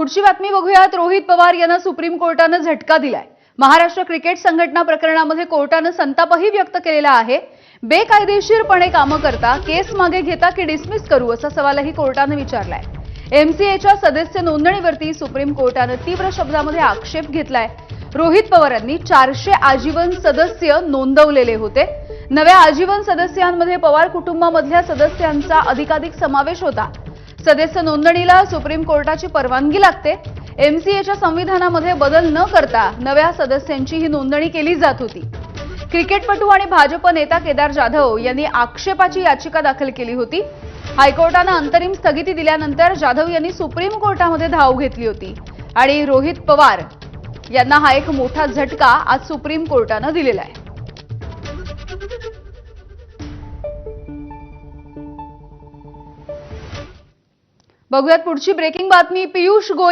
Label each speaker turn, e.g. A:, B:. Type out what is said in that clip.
A: पुढची बातमी बघूयात। रोहित पवार यांना सुप्रीम कोर्टाने झटका दिलाय। महाराष्ट्र क्रिकेट संघटना प्रकरणामध्ये कोर्टाने संतापही व्यक्त केलेला आहे। बेकायदेशीरपणे काम करता केस मागे घेता की डिसमिस करू असा सवालही कोर्टाने विचारलाय। एमसीएच्या सदस्य नोंदणीवरती सुप्रीम कोर्टाने तीव्र शब्दामध्ये आक्षेप घेतलाय। रोहित पवारांनी 400 आजीवन सदस्य नोंदवलेले होते। नव्या आजीवन सदस्यांमध्ये पवार कुटुंबामधल्या सदस्यांचा अधिकाधिक समावेश होता। सदस्य नोंदणीला सुप्रीम कोर्टाची परवानगी लागते। एमसीएच्या संविधानामध्ये बदल न करता नव्या सदस्यांची ही नोंदणी केली जात होती। क्रिकेटपटू आणि भाजप नेता केदार जाधव यांनी आक्षेपाची याचिका दाखल केली होती। हायकोर्टाने अंतरिम स्थगिती दिल्यानंतर जाधव यांनी सुप्रीम कोर्टामध्ये धाव घेतली होती आणि रोहित पवार यांना हा एक मोठा झटका आज सुप्रीम कोर्टाने दिलेला आहे। बघूयात पुढची ब्रेकिंग बातमी। पीयूष गोयल